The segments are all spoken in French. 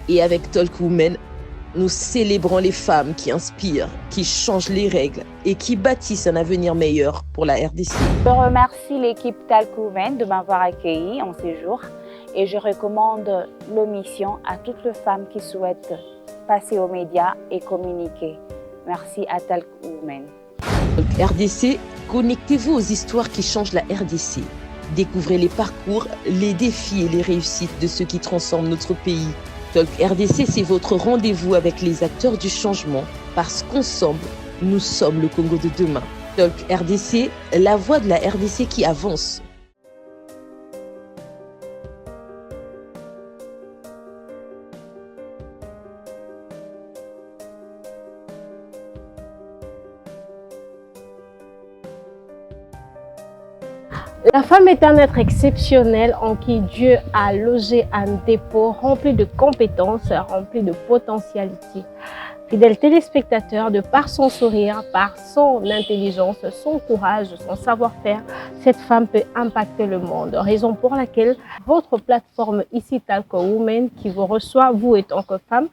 Et avec Talk Women, nous célébrons les femmes qui inspirent, qui changent les règles et qui bâtissent un avenir meilleur pour la RDC. Je remercie l'équipe Talk Women de m'avoir accueilli en séjour et je recommande l'émission à toutes les femmes qui souhaitent passer aux médias et communiquer. Merci à Talk Women. RDC, connectez-vous aux histoires qui changent la RDC. Découvrez les parcours, les défis et les réussites de ceux qui transforment notre pays. Talk RDC, c'est votre rendez-vous avec les acteurs du changement, parce qu'ensemble, nous sommes le Congo de demain. Talk RDC, la voix de la RDC qui avance. La femme est un être exceptionnel en qui Dieu a logé un dépôt rempli de compétences, rempli de potentialités. Fidèles téléspectateurs, de par son sourire, par son intelligence, son courage, son savoir-faire, cette femme peut impacter le monde. Raison pour laquelle votre plateforme ici Talk Women qui vous reçoit, vous étant que femme,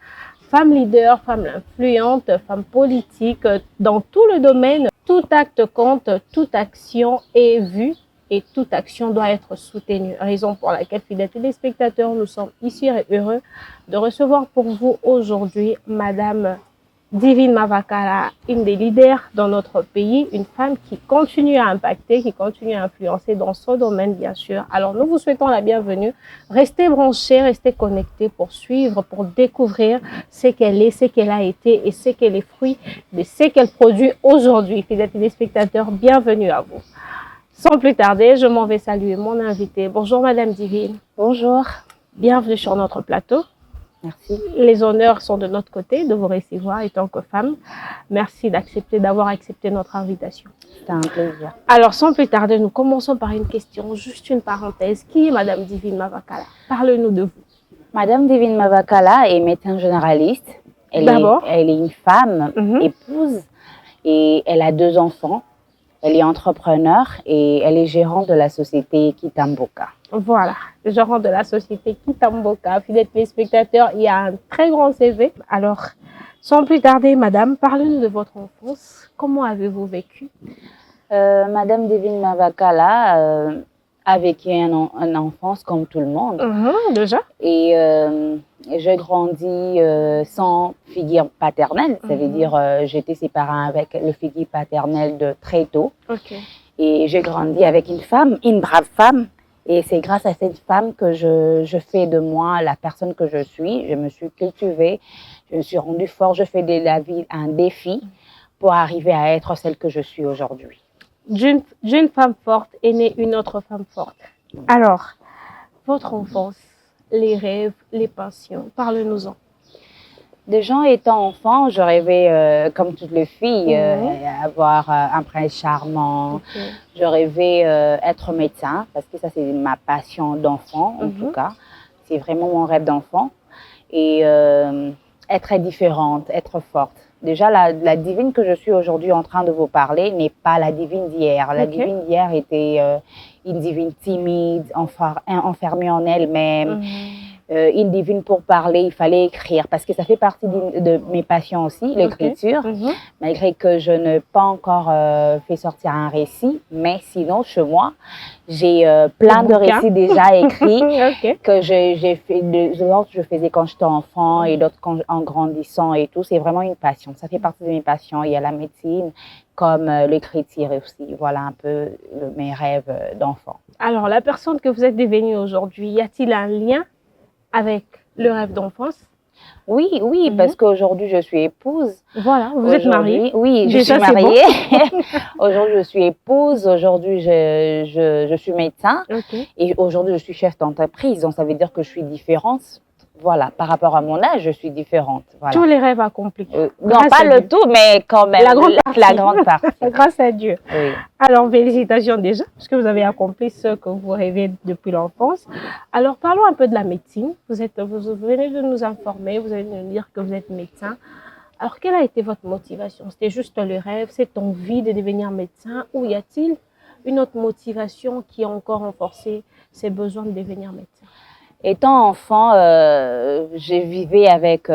femme leader, femme influente, femme politique, dans tout le domaine, tout acte compte, toute action est vue. Et toute action doit être soutenue. Raison pour laquelle, fidèles téléspectateurs, nous sommes ici heureux de recevoir pour vous aujourd'hui Madame Divine Mavakala, une des leaders dans notre pays, une femme qui continue à impacter, qui continue à influencer dans son domaine, bien sûr. Alors, nous vous souhaitons la bienvenue. Restez branchés, restez connectés pour suivre, pour découvrir ce qu'elle est, ce qu'elle a été et ce qu'elle est fruit de ce qu'elle produit aujourd'hui. Fidèles téléspectateurs, bienvenue à vous. Sans plus tarder, je m'en vais saluer mon invité. Bonjour Madame Divine. Bonjour. Bienvenue sur notre plateau. Merci. Les honneurs sont de notre côté de vous recevoir en tant que femme. Merci d'avoir accepté notre invitation. C'est un plaisir. Alors sans plus tarder, nous commençons par une question, juste une parenthèse. Qui est Madame Divine Mavakala? Parlez-nous de vous. Madame Divine Mavakala est médecin généraliste. Elle est une femme, épouse, et elle a 2 enfants. Elle est entrepreneur et elle est gérante de la société Kitamboka. Voilà, gérante de la société Kitamboka. Fidèles téléspectateurs, il y a un très grand CV. Alors, sans plus tarder, Madame, parlez-nous de votre enfance. Comment avez-vous vécu? Madame Divine Mavakala a vécu une enfance comme tout le monde. Déjà. Et j'ai grandi sans figure paternelle. Ça veut dire j'étais séparée avec le figure paternel de très tôt. Et j'ai grandi avec une femme, une brave femme. Et c'est grâce à cette femme que je fais de moi la personne que je suis. Je me suis cultivée, je me suis rendue forte. Je fais de la vie un défi pour arriver à être celle que je suis aujourd'hui. D'une femme forte est née une autre femme forte. Alors, votre enfance, les rêves, les passions, parlez-nous-en. Déjà, étant enfant, je rêvais, comme toutes les filles, avoir un prince charmant. Je rêvais être médecin, parce que ça, c'est ma passion d'enfant, en tout cas. C'est vraiment mon rêve d'enfant. Et être différente, être forte. Déjà, la divine que je suis aujourd'hui en train de vous parler n'est pas la divine d'hier. La divine d'hier était une divine timide, enfermée en elle-même. Une divine pour parler, il fallait écrire parce que ça fait partie de mes passions aussi, l'écriture. Malgré que je n'ai pas encore fait sortir un récit, mais sinon, chez moi, j'ai plein de récits déjà écrits que je faisais quand j'étais enfant et d'autres en grandissant et tout. C'est vraiment une passion. Ça fait partie de mes passions. Il y a la médecine comme l'écriture aussi. Voilà un peu mes rêves d'enfant. Alors, la personne que vous êtes devenue aujourd'hui, y a-t-il un lien avec le rêve d'enfance? Oui, parce qu'aujourd'hui, je suis épouse. Voilà, vous êtes mariée. Oui, je suis mariée. Aujourd'hui, je suis épouse. Aujourd'hui, je suis médecin. Et aujourd'hui, je suis chef d'entreprise. Donc, ça veut dire que je suis différente. Voilà, par rapport à mon âge, je suis différente. Voilà. Tous les rêves accomplis. Non, pas le tout, mais quand même la grande partie. Grâce à Dieu. Oui. Alors, félicitations déjà, parce que vous avez accompli ce que vous rêvez depuis l'enfance. Alors, parlons un peu de la médecine. Vous venez de nous informer, vous allez nous dire que vous êtes médecin. Alors, quelle a été votre motivation? C'était juste le rêve, cette envie de devenir médecin, ou y a-t-il une autre motivation qui a encore renforcé ces besoins de devenir médecin? Étant enfant, on vivait avec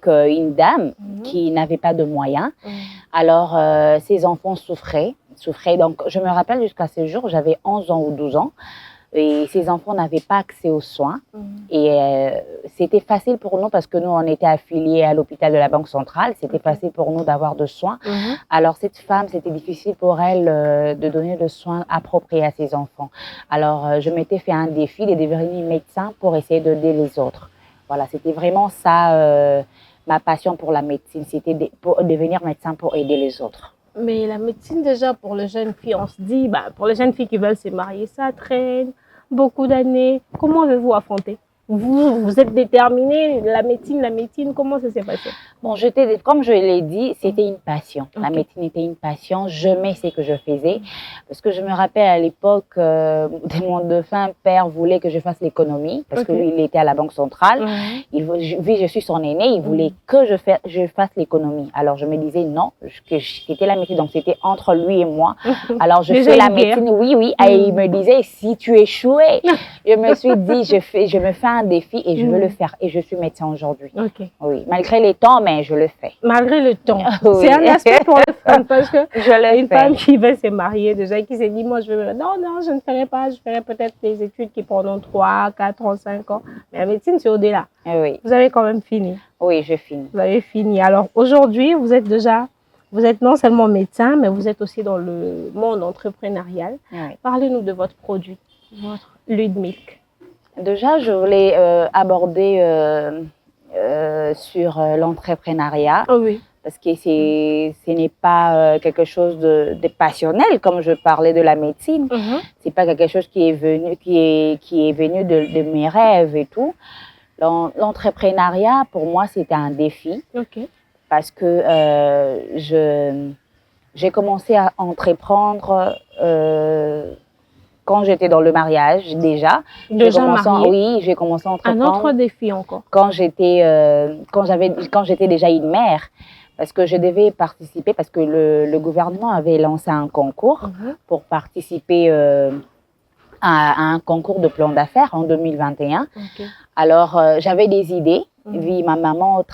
une dame qui n'avait pas de moyens. Alors, ses enfants souffraient. Donc, je me rappelle jusqu'à ce jour, j'avais 11 ans ou 12 ans. Et ces enfants n'avaient pas accès aux soins. Et c'était facile pour nous parce que nous, on était affiliés à l'hôpital de la Banque centrale. C'était facile pour nous d'avoir de soins. Alors, cette femme, c'était difficile pour elle de donner le soin approprié à ses enfants. Alors, je m'étais fait un défi de devenir médecin pour essayer d'aider les autres. Voilà, c'était vraiment ça, ma passion pour la médecine. C'était pour devenir médecin pour aider les autres. Mais la médecine, déjà, pour les jeunes filles, on se dit, pour les jeunes filles qui veulent se marier, ça traîne beaucoup d'années. Comment avez-vous affronté? Vous êtes déterminée, la médecine, comment ça s'est passé? Bon, comme je l'ai dit, c'était une passion. La médecine était une passion. J'aimais ce que je faisais. Parce que je me rappelle à l'époque, mon défunt père voulait que je fasse l'économie. Parce que lui, il était à la Banque centrale. Vu que je suis son aîné, il voulait que je fasse l'économie. Alors, je me disais non, que c'était la médecine. Donc, c'était entre lui et moi. Alors, je fais la médecine. Oui. Et il me disait, si tu échouais, je me suis dit, je me fais un défi et je veux le faire. Et je suis médecin aujourd'hui. Oui, malgré les temps, mais je le fais. Malgré le temps. C'est un aspect pour les femmes parce que une femme qui veut se marier, déjà qui s'est dit, moi je veux... Non, je ne ferai pas. Je ferai peut-être des études qui prendront 3, 4 ans, 5 ans. Mais la médecine, c'est au-delà. Oui. Vous avez quand même fini. Oui, je finis. Vous avez fini. Alors aujourd'hui, vous êtes non seulement médecin, mais vous êtes aussi dans le monde entrepreneurial. Parlez-nous de votre produit, votre Ludmilk. Déjà, je voulais aborder sur l'entrepreneuriat. Parce que ce n'est pas quelque chose de passionnel, comme je parlais de la médecine. C'est pas quelque chose qui est venu de mes rêves et tout. L'entrepreneuriat, pour moi, c'était un défi. Parce que j'ai commencé à entreprendre quand j'étais dans le mariage déjà. Oui, j'ai commencé à entreprendre. Un autre défi encore. Quand j'étais déjà une mère, parce que je devais participer, parce que le gouvernement avait lancé un concours pour participer à un concours de plan d'affaires en 2021. Alors, j'avais des idées. Ma maman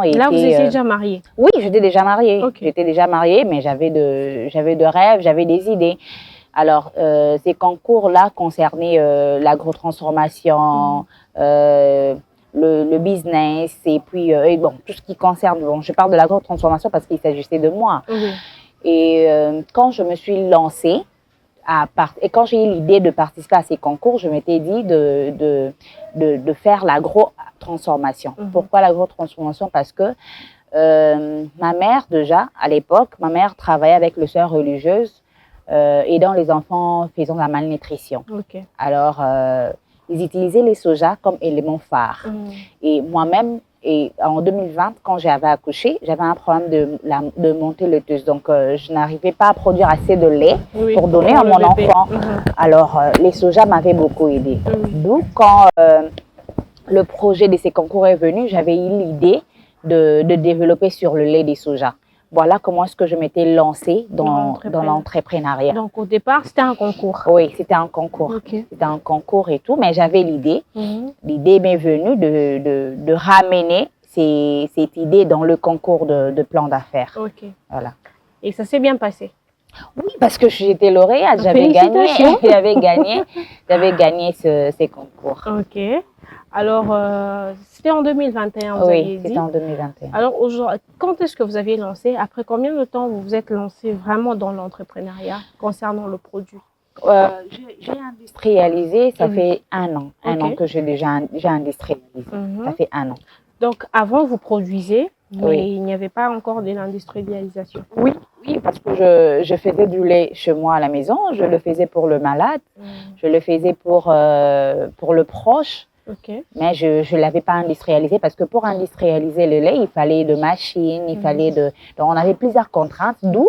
était... Là, vous étiez déjà mariée? Oui, j'étais déjà mariée. J'étais déjà mariée, mais j'avais de rêves, j'avais des idées. Alors, ces concours-là concernaient l'agrotransformation, le business et puis tout ce qui concerne... Bon, je parle de l'agrotransformation parce qu'il s'agissait de moi. Et quand je me suis lancée, et quand j'ai eu l'idée de participer à ces concours, je m'étais dit de faire l'agrotransformation. Pourquoi l'agrotransformation? Parce que ma mère, déjà, à l'époque, ma mère travaillait avec les sœurs religieuses aidant les enfants faisant de la malnutrition. Alors, ils utilisaient les sojas comme élément phare. Et moi-même, en 2020, quand j'avais accouché, j'avais un problème de montée laiteuse. Donc, je n'arrivais pas à produire assez de lait pour donner à mon enfant. Alors, les sojas m'avaient beaucoup aidé. Donc, quand le projet de ces concours est venu, j'avais eu l'idée de développer sur le lait des sojas. Voilà comment est-ce que je m'étais lancée dans l'entrepreneuriat. Donc, au départ, c'était un concours? Oui, c'était un concours. C'était un concours et tout, mais j'avais l'idée. L'idée m'est venue de ramener cette idée dans le concours de plan d'affaires. Voilà. Et ça s'est bien passé? Oui, parce que j'étais lauréate, j'avais gagné ces concours. Alors, c'était en 2021, vous aviez dit? Oui, c'était en 2021. Alors, aujourd'hui, quand est-ce que vous aviez lancé? Après combien de temps vous vous êtes lancé vraiment dans l'entrepreneuriat concernant le produit? J'ai industrialisé, ça fait un an que j'ai industrialisé. Ça fait un an. Donc, avant, vous produisez, mais il n'y avait pas encore de l'industrialisation? Oui, parce que je faisais du lait chez moi à la maison. Je le faisais pour le malade, je le faisais pour le proche. Mais je ne l'avais pas industrialisé parce que pour industrialiser le lait, il fallait de machines, donc on avait plusieurs contraintes, d'où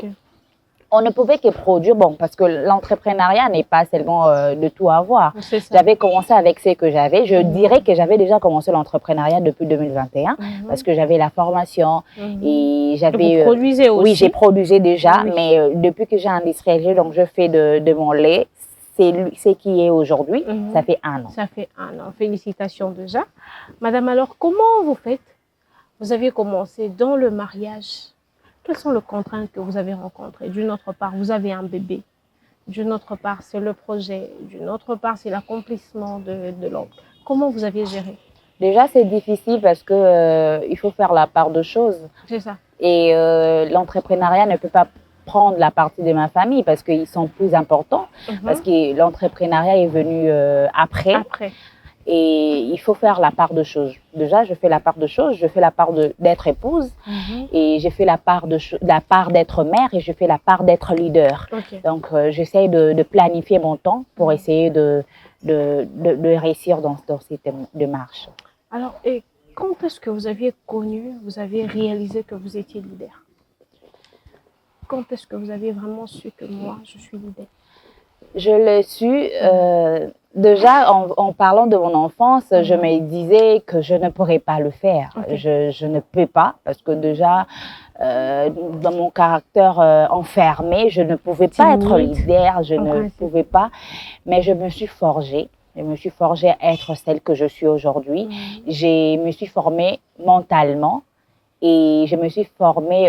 on ne pouvait que produire, parce que l'entrepreneuriat n'est pas seulement de tout avoir. J'avais commencé avec ce que j'avais. Je dirais que j'avais déjà commencé l'entrepreneuriat depuis 2021 parce que j'avais la formation et j'avais... Vous produisez aussi? Oui, j'ai produisé déjà, mais depuis que j'ai industrialisé, donc je fais de mon lait c'est qui est aujourd'hui, ça fait 1 an. Ça fait 1 an. Félicitations déjà. Madame, alors comment vous faites? Vous avez commencé dans le mariage. Quelles sont les contraintes que vous avez rencontrées? D'une autre part, vous avez un bébé. D'une autre part, c'est le projet. D'une autre part, c'est l'accomplissement de l'homme. Comment vous avez géré? Déjà, c'est difficile parce que il faut faire la part de choses. C'est ça. Et l'entrepreneuriat ne peut pas prendre la partie de ma famille parce qu'ils sont plus importants. Parce que l'entrepreneuriat est venu après. Et il faut faire la part de choses. Déjà, je fais la part de choses. Je fais la part d'être épouse. Et j'ai fait la part d'être mère. Et je fais la part d'être leader. Donc, j'essaie de planifier mon temps pour essayer de réussir dans cette démarche. Alors, et quand est-ce que vous aviez réalisé que vous étiez leader? Quand est-ce que vous avez vraiment su que moi, je suis leader? Je l'ai su déjà en parlant de mon enfance, je me disais que je ne pourrais pas le faire. Je ne peux pas parce que déjà, dans mon caractère enfermé, je ne pouvais pas être leader, je ne pouvais pas, mais je me suis forgée. Je me suis forgée à être celle que je suis aujourd'hui. Je me suis formée mentalement et je me suis formée,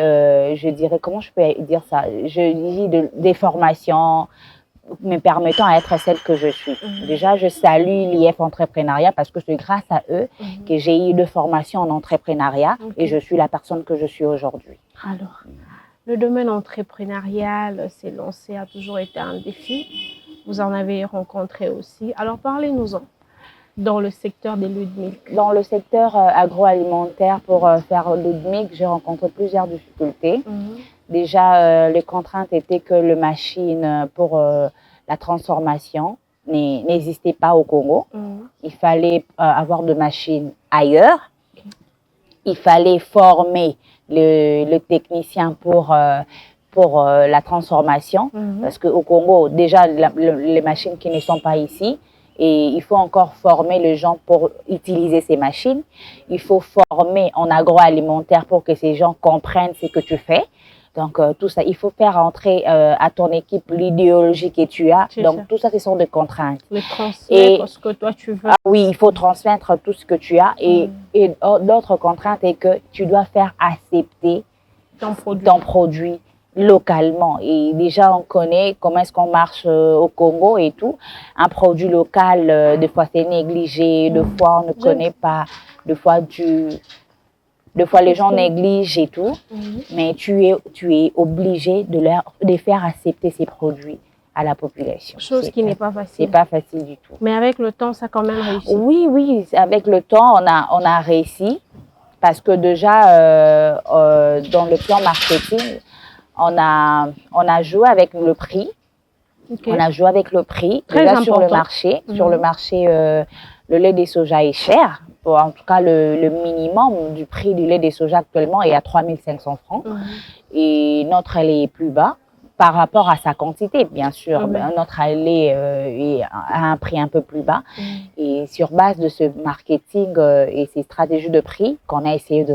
je dirais, comment je peux dire ça? Je dis des formations me permettant d'être celle que je suis. Déjà, je salue l'IF Entrepreneuriat parce que c'est grâce à eux que j'ai eu de formation en entrepreneuriat et je suis la personne que je suis aujourd'hui. Alors, le domaine entrepreneurial s'est lancé, a toujours été un défi. Vous en avez rencontré aussi. Alors, parlez-nous-en dans le secteur des Ludmilk. Dans le secteur agroalimentaire, pour faire Ludmilk, j'ai rencontré plusieurs difficultés. Déjà, les contraintes étaient que les machines pour la transformation n'existaient pas au Congo. Il fallait avoir de machines ailleurs. Il fallait former le technicien pour la transformation. Parce qu'au Congo, déjà, les machines qui ne sont pas ici, et il faut encore former les gens pour utiliser ces machines. Il faut former en agroalimentaire pour que ces gens comprennent ce que tu fais. Donc, tout ça, il faut faire entrer à ton équipe l'idéologie que tu as. Donc, tout ça, ce sont des contraintes. Le transmettre ce que toi, tu veux. Ah oui, il faut transmettre tout ce que tu as. Et l'autre contrainte est que tu dois faire accepter ton produit localement. Et déjà, on connaît comment est-ce qu'on marche au Congo et tout. Un produit local, des fois, c'est négligé. Des fois, on ne connaît pas. Des fois, les gens négligent et tout, mais tu es obligé de faire accepter ces produits à la population. Chose qui n'est pas facile. C'est pas facile du tout. Mais avec le temps, ça a quand même réussi. Oui, avec le temps, on a réussi parce que déjà, dans le plan marketing, on a joué avec le prix. On a joué avec le prix. Très déjà important. Sur le marché. Sur le marché, le lait de soja est cher. En tout cas, le minimum du prix du lait de soja actuellement est à 3 500 francs. Et notre lait est plus bas par rapport à sa quantité, bien sûr. Notre lait est à un prix un peu plus bas. Et sur base de ce marketing et ces stratégies de prix qu'on a essayé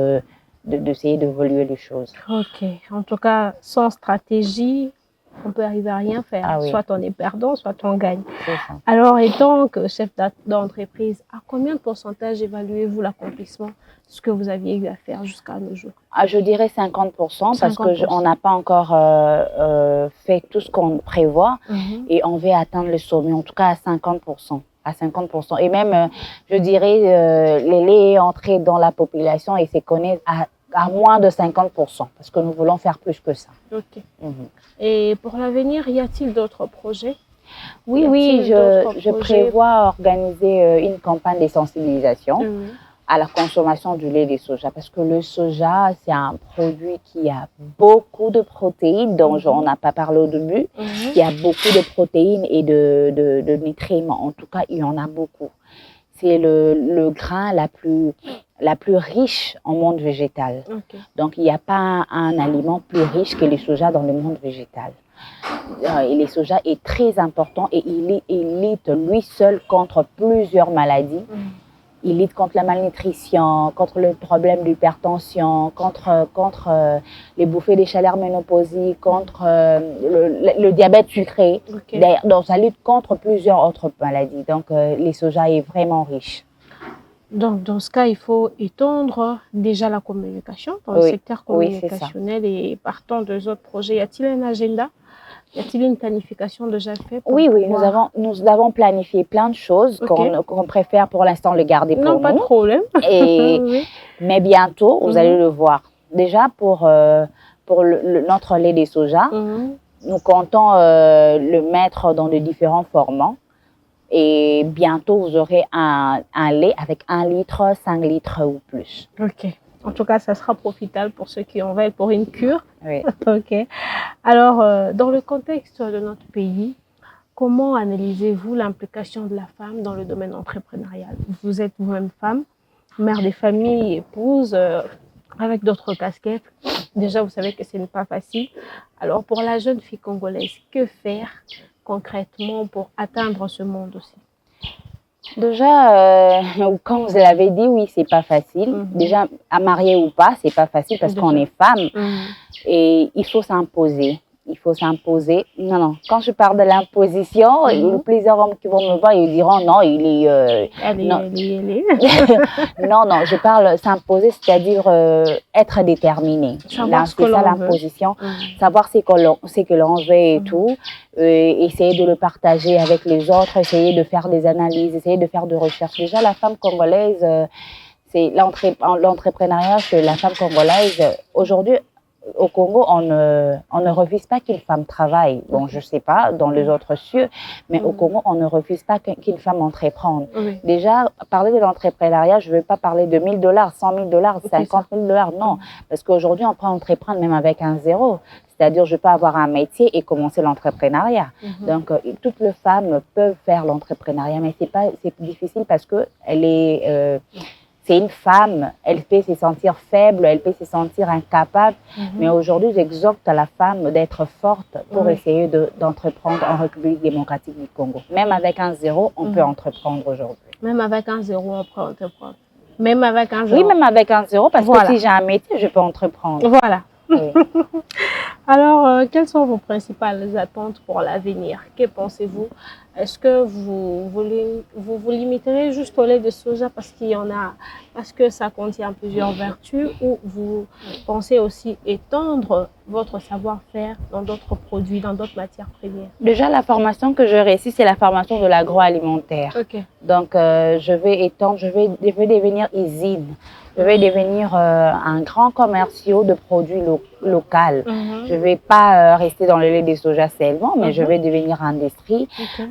d'essayer d'évoluer les choses. Ok. En tout cas, sans stratégie, on peut arriver à rien faire. Ah oui. Soit on est perdant, soit on gagne. Alors, étant que chef d'entreprise, à combien de pourcentage évaluez-vous l'accomplissement de ce que vous aviez eu à faire jusqu'à nos jours? Je dirais 50% parce qu'on n'a pas encore fait tout ce qu'on prévoit et on veut atteindre le sommet, en tout cas à 50%. À 50%. Et même, je dirais, les laits entrés dans la population et se connaissent à moins de 50%, parce que nous voulons faire plus que ça. Ok. Et pour l'avenir, y a-t-il d'autres projets? Oui, je prévois organiser une campagne de sensibilisation à la consommation du lait de soja, parce que le soja, c'est un produit qui a beaucoup de protéines, dont on n'a pas parlé au début, qui a beaucoup de protéines et de nutriments. En tout cas, il y en a beaucoup. C'est le grain la plus riche en monde végétal. Donc, il n'y a pas un aliment plus riche que le soja dans le monde végétal. Et le soja est très important et il lutte lui seul contre plusieurs maladies il lutte contre la malnutrition, contre le problème d'hypertension, contre les bouffées des chaleurs ménopausiques, contre le diabète sucré. Ok. D'ailleurs, donc, ça lutte contre plusieurs autres maladies. Donc, les soja est vraiment riche. Donc, dans ce cas, il faut étendre déjà la communication dans le Oui, secteur oui, c'est ça. communicationnel et partant de autres projets. Y a-t-il un agenda? Y a-t-il une planification déjà faite? Oui, nous avons planifié plein de choses Ok. qu'on préfère pour l'instant le garder pour Non, pas de nous. problème. Et, mais bientôt, vous allez le voir. Déjà, pour notre lait de soja, nous comptons le mettre dans de différents formats. Et bientôt, vous aurez un lait avec 1 litre, 5 litres ou plus. Ok. En tout cas, ça sera profitable pour ceux qui en veulent pour une cure. Oui. Ok. Alors, dans le contexte de notre pays, comment analysez-vous l'implication de la femme dans le domaine entrepreneurial? Vous êtes vous-même femme, mère des familles, épouse, avec d'autres casquettes. Déjà, vous savez que ce n'est pas facile. Alors, pour la jeune fille congolaise, que faire concrètement pour atteindre ce monde aussi? Déjà, comme vous l'avez dit, oui, c'est pas facile. Déjà, à marier ou pas, c'est pas facile parce qu'on est femme et il faut s'imposer. Il faut s'imposer. Non. Quand je parle de l'imposition, il y a plusieurs hommes qui vont me voir et ils diront non, il est. Non, je parle s'imposer, c'est-à-dire être déterminé. C'est ça l'imposition. Savoir ce que l'on veut et tout. Essayer de le partager avec les autres, essayer de faire des analyses, essayer de faire des recherches. Déjà, la femme congolaise, c'est l'entrepreneuriat chez la femme congolaise. Aujourd'hui, au Congo, on ne refuse pas qu'une femme travaille. Bon, je ne sais pas, dans les autres cieux, mais au Congo, on ne refuse pas qu'une femme entreprenne. Déjà, parler de l'entrepreneuriat, je ne veux pas parler de $1000, $100,000, $50,000, non. Parce qu'aujourd'hui, on peut entreprendre même avec un zéro. C'est-à-dire, je peux avoir un métier et commencer l'entrepreneuriat. Donc, toutes les femmes peuvent faire l'entrepreneuriat, mais c'est difficile parce que c'est une femme, elle peut se sentir faible, elle peut se sentir incapable. Mais aujourd'hui, j'exhorte à la femme d'être forte pour essayer d'entreprendre en République démocratique du Congo. Même avec un zéro, on peut entreprendre aujourd'hui. Même avec un zéro, on peut entreprendre. Même avec un zéro. Oui, même avec un zéro, parce que si j'ai un métier, je peux entreprendre. Voilà. Oui. Alors, quelles sont vos principales attentes pour l'avenir? Que pensez-vous? Est-ce que vous limiterez juste au lait de soja parce que ça contient plusieurs vertus, ou vous pensez aussi étendre votre savoir-faire dans d'autres produits, dans d'autres matières premières? Déjà, la formation que je réussis, c'est la formation de l'agroalimentaire. Donc, je vais devenir usine. Je vais devenir un grand commercial de produits locaux. Je ne vais pas rester dans le lait de soja seulement, mais je vais devenir industrie,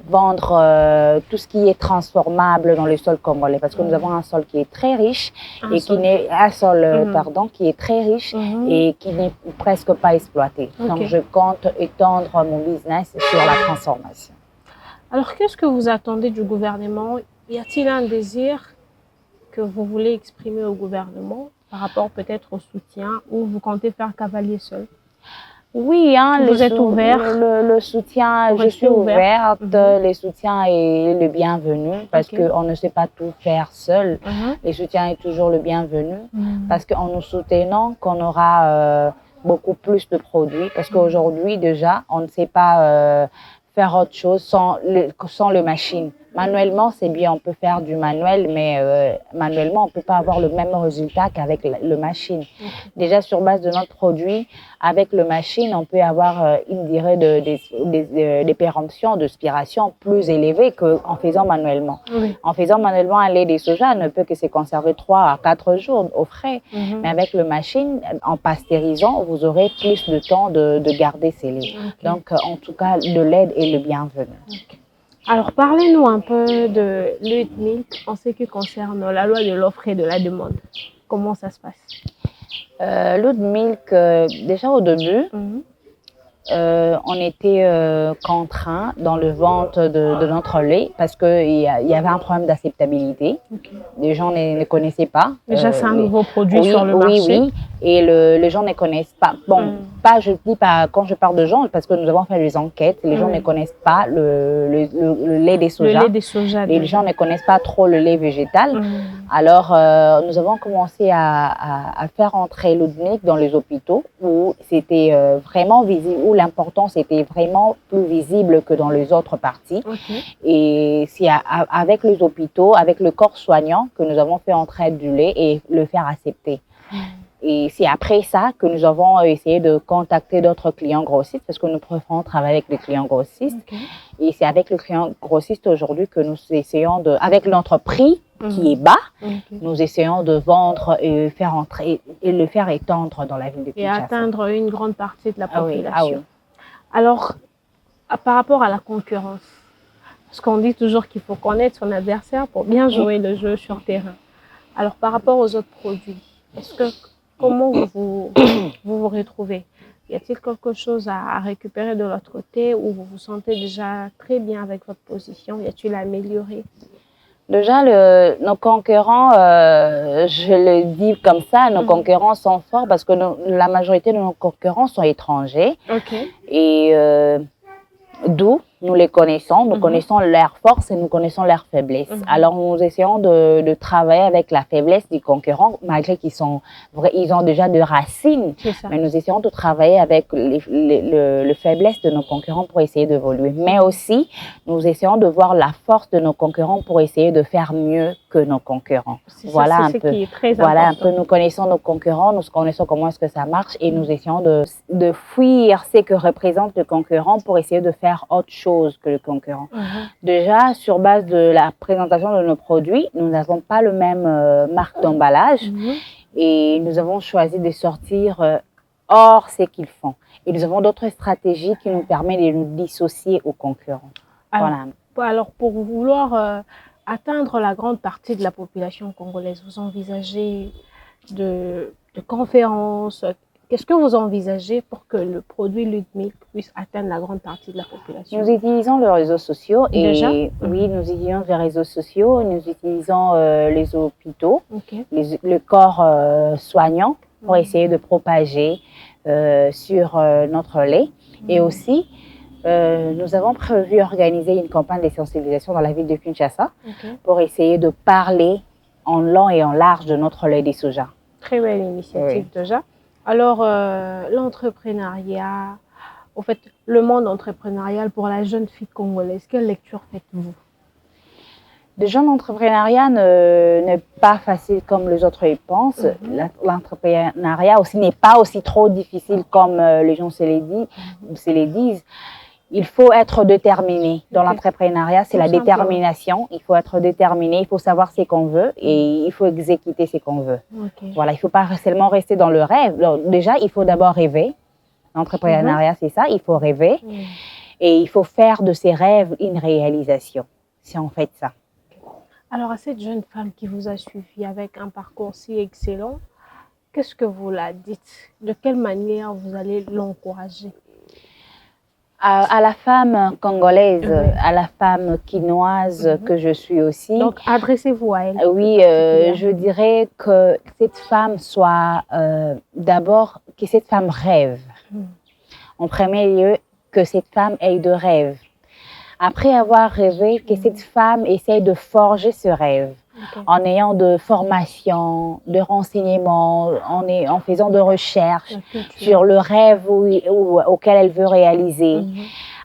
vendre tout ce qui est transformable dans le sol congolais, parce que nous avons un sol qui est très riche qui est très riche et qui n'est presque pas exploité. Donc, je compte étendre mon business sur la transformation. Alors, qu'est-ce que vous attendez du gouvernement? Y a-t-il un désir que vous voulez exprimer au gouvernement par rapport peut-être au soutien, ou vous comptez faire cavalier seul? Oui, vous êtes ouvert? Le soutien, je suis ouverte. Le soutien est le bienvenu parce qu'on ne sait pas tout faire seul. Le soutien est toujours le bienvenu parce qu'en nous soutenant, qu'on aura beaucoup plus de produits. Parce qu'aujourd'hui, déjà, on ne sait pas faire autre chose sans le machine. Manuellement, c'est bien, on peut faire du manuel, mais manuellement, on ne peut pas avoir le même résultat qu'avec le machine. Déjà, sur base de notre produit, avec le machine, on peut avoir une durée de péremption, de spiration plus élevée qu'en faisant manuellement. En faisant manuellement, un lait de soja ne peut que se conserver 3 à 4 jours au frais. Mais avec le machine, en pasteurisant, vous aurez plus de temps de garder ces laits. Donc, en tout cas, de l'aide est le bienvenu. Alors, parlez-nous un peu de l'UTMILK en ce qui concerne la loi de l'offre et de la demande. Comment ça se passe? L'UTMILK, déjà au début, on était contraints dans le vente de notre lait parce qu'il y avait un problème d'acceptabilité. Les gens ne connaissaient pas. Déjà, c'est un nouveau produit sur le marché. Oui. et les gens ne connaissent pas. Bon, je dis pas quand je parle de gens, parce que nous avons fait des enquêtes, les gens ne connaissent pas le lait des soja. Le lait des soja. Les gens ne connaissent pas trop le lait végétal. Alors, nous avons commencé à faire entrer l'Udnik dans les hôpitaux où c'était vraiment visible, où l'importance était vraiment plus visible que dans les autres parties. Et c'est avec les hôpitaux, avec le corps soignant que nous avons fait entrer du lait et le faire accepter. Et c'est après ça que nous avons essayé de contacter d'autres clients grossistes parce que nous préférons travailler avec les clients grossistes. Et c'est avec le client grossiste aujourd'hui que nous essayons avec notre prix qui est bas, nous essayons de vendre et faire entrer et le faire étendre dans la ville de Kinshasa. Et atteindre une grande partie de la population. Ah oui. Alors, par rapport à la concurrence, parce qu'on dit toujours qu'il faut connaître son adversaire pour bien jouer le jeu sur terrain. Alors, par rapport aux autres produits, comment vous vous retrouvez? Y a-t-il quelque chose à récupérer de l'autre côté ou vous vous sentez déjà très bien avec votre position? Y a-t-il à améliorer? Déjà, nos concurrents, je le dis comme ça, nos concurrents sont forts parce que la majorité de nos concurrents sont étrangers. Et d'où nous les connaissons, nous connaissons leurs forces et nous connaissons leurs faiblesses. Alors, nous essayons de travailler avec la faiblesse du concurrent, malgré qu'ils ont déjà des racines. Mais nous essayons de travailler avec les faiblesses de nos concurrents pour essayer d'évoluer. Mais aussi, nous essayons de voir la force de nos concurrents pour essayer de faire mieux que nos concurrents. Voilà un peu. Voilà un peu. Nous connaissons nos concurrents, nous connaissons comment est-ce que ça marche et nous essayons de fuir ce que représente le concurrent pour essayer de faire autre chose que le concurrent. Déjà, sur base de la présentation de nos produits, nous n'avons pas le même marque d'emballage et nous avons choisi de sortir hors ce qu'ils font. Et nous avons d'autres stratégies qui nous permettent de nous dissocier aux concurrents. Alors pour vouloir atteindre la grande partie de la population congolaise, vous envisagez de conférences? Qu'est-ce que vous envisagez pour que le produit Ludmilk puisse atteindre la grande partie de la population? Nous utilisons les réseaux sociaux. Déjà? Oui, nous utilisons les réseaux sociaux, nous utilisons les hôpitaux, le corps soignant pour essayer de propager sur notre lait. Et aussi, nous avons prévu organiser une campagne de sensibilisation dans la ville de Kinshasa pour essayer de parler en long et en large de notre lait de soja. Très belle initiative déjà. Alors, l'entrepreneuriat, en fait, le monde entrepreneurial pour la jeune fille congolaise, quelle lecture faites-vous? Le jeune entrepreneuriat n'est pas facile comme les autres y pensent. L'entrepreneuriat aussi n'est pas aussi trop difficile comme les gens se les disent. Il faut être déterminé. Dans l'entrepreneuriat, c'est la détermination. Il faut être déterminé, il faut savoir ce qu'on veut et il faut exécuter ce qu'on veut. Voilà, il ne faut pas seulement rester dans le rêve. Alors, déjà, il faut d'abord rêver. L'entrepreneuriat, c'est ça, il faut rêver. Et il faut faire de ses rêves une réalisation, si on fait ça. Alors, à cette jeune femme qui vous a suivi avec un parcours si excellent, qu'est-ce que vous la dites? De quelle manière vous allez l'encourager? À la femme congolaise, à la femme quinoise que je suis aussi. Donc, adressez-vous à elle. Oui, je dirais que cette femme soit d'abord, que cette femme rêve. En premier lieu, que cette femme ait de rêves. Après avoir rêvé, que cette femme essaye de forger ce rêve. En ayant de formations, de renseignements, en faisant de recherches sur le rêve auquel elle veut réaliser.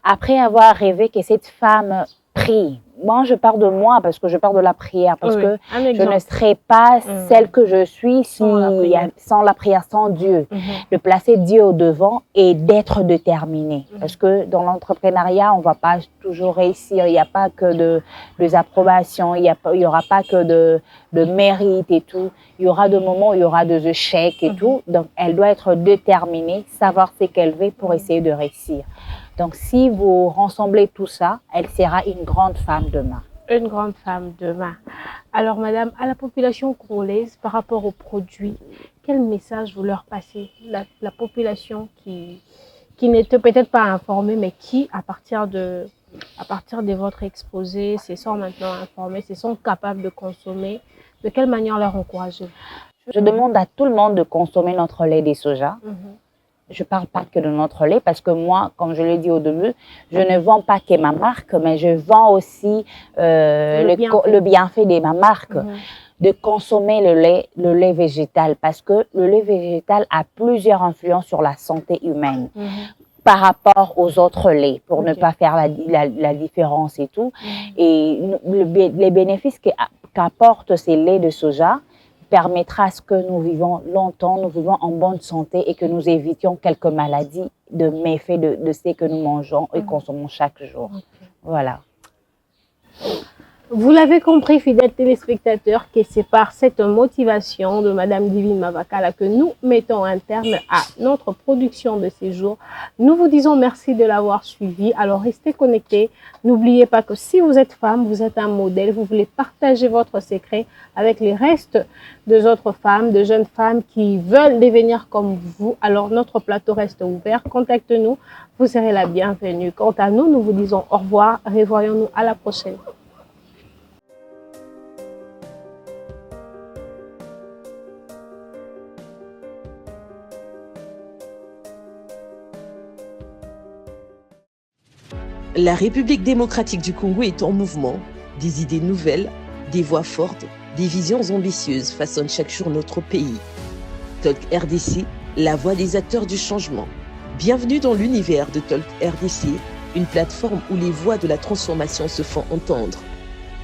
Après avoir rêvé, que cette femme prie. Moi, je parle de moi parce que je parle de la prière, parce que je ne serais pas celle que je suis sans la prière, sans Dieu. De placer Dieu au devant et d'être déterminée. Parce que dans l'entrepreneuriat, on ne va pas toujours réussir. Il n'y a pas que des approbations, il n'y aura pas que de mérite et tout. Il y aura des moments où il y aura des échecs et tout. Donc, elle doit être déterminée, savoir ce qu'elle veut pour essayer de réussir. Donc, si vous rassemblez tout ça, elle sera une grande femme demain. Une grande femme demain. Alors, madame, à la population congolaise, par rapport aux produits, quel message vous leur passez? La population qui n'était peut-être pas informée, mais qui, à partir de votre exposé, se sont maintenant informés, se sont capables de consommer. De quelle manière leur encourager? Je demande à tout le monde de consommer notre lait de soja. Je ne parle pas que de notre lait parce que moi, comme je l'ai dit au début, je ne vends pas que ma marque, mais je vends aussi le bienfait de ma marque. De consommer le lait végétal parce que le lait végétal a plusieurs influences sur la santé humaine par rapport aux autres laits pour ne pas faire la différence et tout. Et les bénéfices qu'apportent ces laits de soja permettra à ce que nous vivons longtemps, nous vivons en bonne santé et que nous évitions quelques maladies de méfaits de ce que nous mangeons et consommons chaque jour. Voilà. Vous l'avez compris, fidèles téléspectateurs, que c'est par cette motivation de Madame Divine Mavakala que nous mettons un terme à notre production de ces jours. Nous vous disons merci de l'avoir suivi. Alors restez connectés. N'oubliez pas que si vous êtes femme, vous êtes un modèle, vous voulez partager votre secret avec les restes de autres femmes, de jeunes femmes qui veulent devenir comme vous. Alors notre plateau reste ouvert. Contactez-nous, vous serez la bienvenue. Quant à nous, nous vous disons au revoir. Revoyons-nous à la prochaine. La République démocratique du Congo est en mouvement. Des idées nouvelles, des voix fortes, des visions ambitieuses façonnent chaque jour notre pays. Talk RDC, la voix des acteurs du changement. Bienvenue dans l'univers de Talk RDC, une plateforme où les voix de la transformation se font entendre.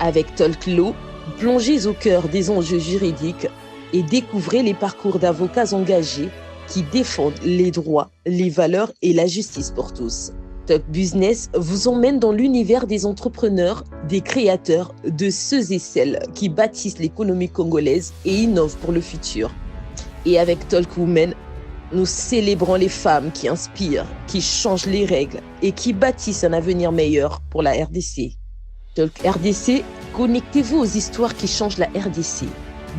Avec Talk Law, plongez au cœur des enjeux juridiques et découvrez les parcours d'avocats engagés qui défendent les droits, les valeurs et la justice pour tous. Talk Business vous emmène dans l'univers des entrepreneurs, des créateurs, de ceux et celles qui bâtissent l'économie congolaise et innovent pour le futur. Et avec Talk Women, nous célébrons les femmes qui inspirent, qui changent les règles et qui bâtissent un avenir meilleur pour la RDC. Talk RDC, connectez-vous aux histoires qui changent la RDC.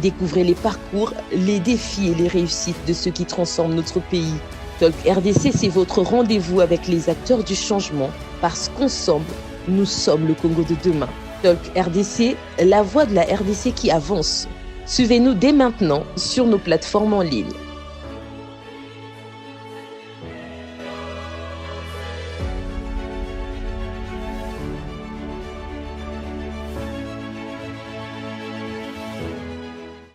Découvrez les parcours, les défis et les réussites de ceux qui transforment notre pays. Talk RDC, c'est votre rendez-vous avec les acteurs du changement, parce qu'ensemble, nous sommes le Congo de demain. Talk RDC, la voix de la RDC qui avance. Suivez-nous dès maintenant sur nos plateformes en ligne.